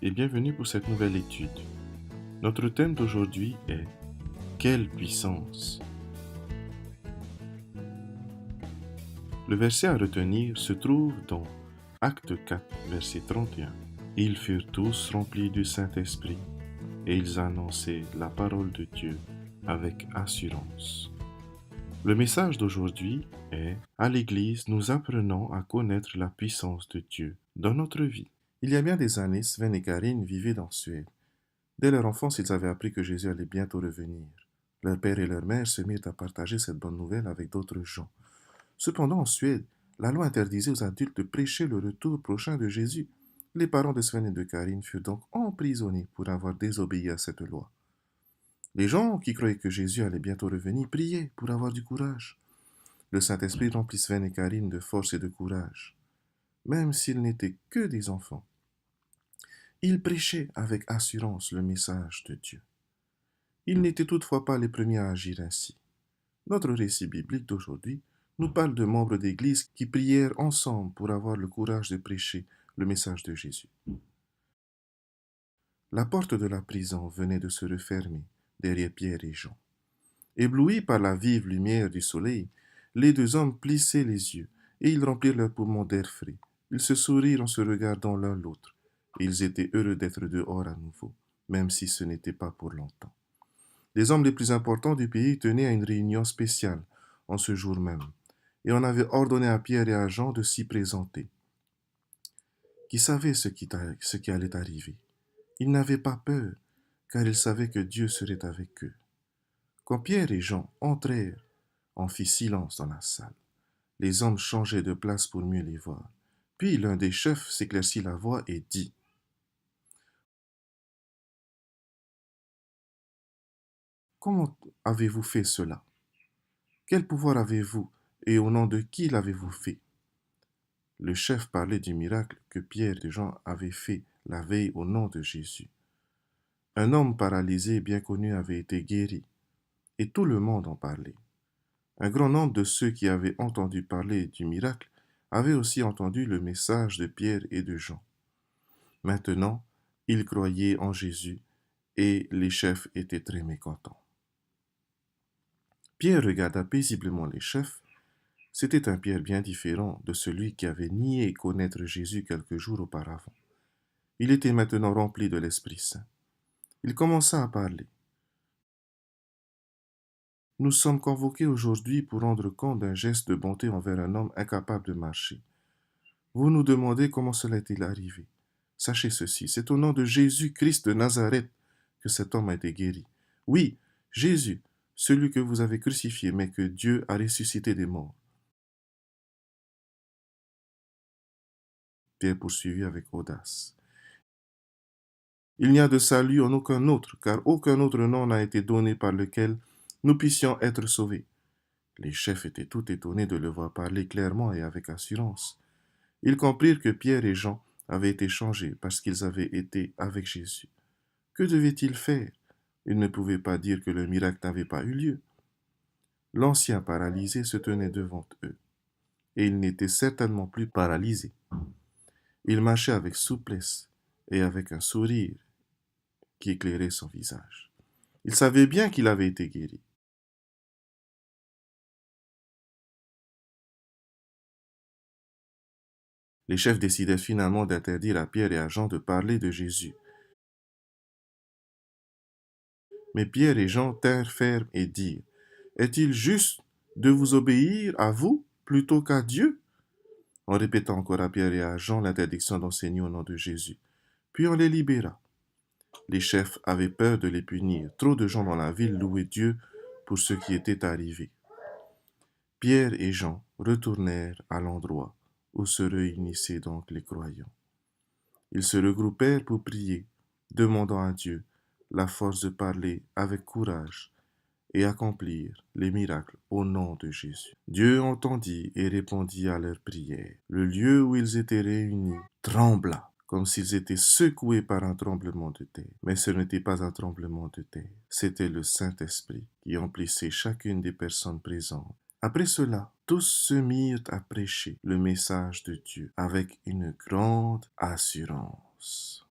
et bienvenue pour cette nouvelle étude. Notre thème d'aujourd'hui est Quelle puissance! Le verset à retenir se trouve dans Acte 4, verset 31. Ils furent tous remplis du Saint-Esprit et ils annonçaient la parole de Dieu avec assurance. Le message d'aujourd'hui est à l'Église, nous apprenons à connaître la puissance de Dieu dans notre vie. Il y a bien des années, Sven et Karin vivaient en Suède. Dès leur enfance, ils avaient appris que Jésus allait bientôt revenir. Leur père et leur mère se mirent à partager cette bonne nouvelle avec d'autres gens. Cependant, en Suède, la loi interdisait aux adultes de prêcher le retour prochain de Jésus. Les parents de Sven et de Karin furent donc emprisonnés pour avoir désobéi à cette loi. Les gens qui croyaient que Jésus allait bientôt revenir priaient pour avoir du courage. Le Saint-Esprit remplit Sven et Karin de force et de courage, même s'ils n'étaient que des enfants. Ils prêchaient avec assurance le message de Dieu. Ils n'étaient toutefois pas les premiers à agir ainsi. Notre récit biblique d'aujourd'hui nous parle de membres d'Église qui prièrent ensemble pour avoir le courage de prêcher le message de Jésus. La porte de la prison venait de se refermer derrière Pierre et Jean. Éblouis par la vive lumière du soleil, les deux hommes plissaient les yeux et ils remplirent leurs poumons d'air frais. Ils se sourirent en se regardant l'un l'autre. Et ils étaient heureux d'être dehors à nouveau, même si ce n'était pas pour longtemps. Les hommes les plus importants du pays tenaient à une réunion spéciale en ce jour même, et on avait ordonné à Pierre et à Jean de s'y présenter, qui savaient ce qui allait arriver. Ils n'avaient pas peur, car ils savaient que Dieu serait avec eux. Quand Pierre et Jean entrèrent, on fit silence dans la salle. Les hommes changeaient de place pour mieux les voir. Puis l'un des chefs s'éclaircit la voix et dit : « Comment avez-vous fait cela ? Quel pouvoir avez-vous et au nom de qui l'avez-vous fait ?» Le chef parlait du miracle que Pierre et Jean avaient fait la veille au nom de Jésus. Un homme paralysé bien connu avait été guéri, et tout le monde en parlait. Un grand nombre de ceux qui avaient entendu parler du miracle avaient aussi entendu le message de Pierre et de Jean. Maintenant, ils croyaient en Jésus et les chefs étaient très mécontents. Pierre regarda paisiblement les chefs. C'était un Pierre bien différent de celui qui avait nié connaître Jésus quelques jours auparavant. Il était maintenant rempli de l'Esprit Saint. Il commença à parler. « Nous sommes convoqués aujourd'hui pour rendre compte d'un geste de bonté envers un homme incapable de marcher. Vous nous demandez comment cela est-il arrivé. Sachez ceci, c'est au nom de Jésus-Christ de Nazareth que cet homme a été guéri. Oui, Jésus, celui que vous avez crucifié, mais que Dieu a ressuscité des morts. » Pierre poursuivit avec audace. « Il n'y a de salut en aucun autre, car aucun autre nom n'a été donné par lequel nous puissions être sauvés. » Les chefs étaient tout étonnés de le voir parler clairement et avec assurance. Ils comprirent que Pierre et Jean avaient été changés parce qu'ils avaient été avec Jésus. Que devaient-ils faire? Ils ne pouvaient pas dire que le miracle n'avait pas eu lieu. L'ancien paralysé se tenait devant eux, et il n'était certainement plus paralysé. Il marchait avec souplesse et avec un sourire qui éclairait son visage. Il savait bien qu'il avait été guéri. Les chefs décidèrent finalement d'interdire à Pierre et à Jean de parler de Jésus. Mais Pierre et Jean tinrent ferme et dirent : « Est-il juste de vous obéir à vous plutôt qu'à Dieu ?» On répéta encore à Pierre et à Jean l'interdiction d'enseigner au nom de Jésus. Puis on les libéra. Les chefs avaient peur de les punir. Trop de gens dans la ville louaient Dieu pour ce qui était arrivé. Pierre et Jean retournèrent à l'endroit où se réunissaient donc les croyants. Ils se regroupèrent pour prier, demandant à Dieu la force de parler avec courage et accomplir les miracles au nom de Jésus. Dieu entendit et répondit à leurs prières. Le lieu où ils étaient réunis trembla, comme s'ils étaient secoués par un tremblement de terre. Mais ce n'était pas un tremblement de terre, c'était le Saint-Esprit qui emplissait chacune des personnes présentes. Après cela, tous se mirent à prêcher le message de Dieu avec une grande assurance.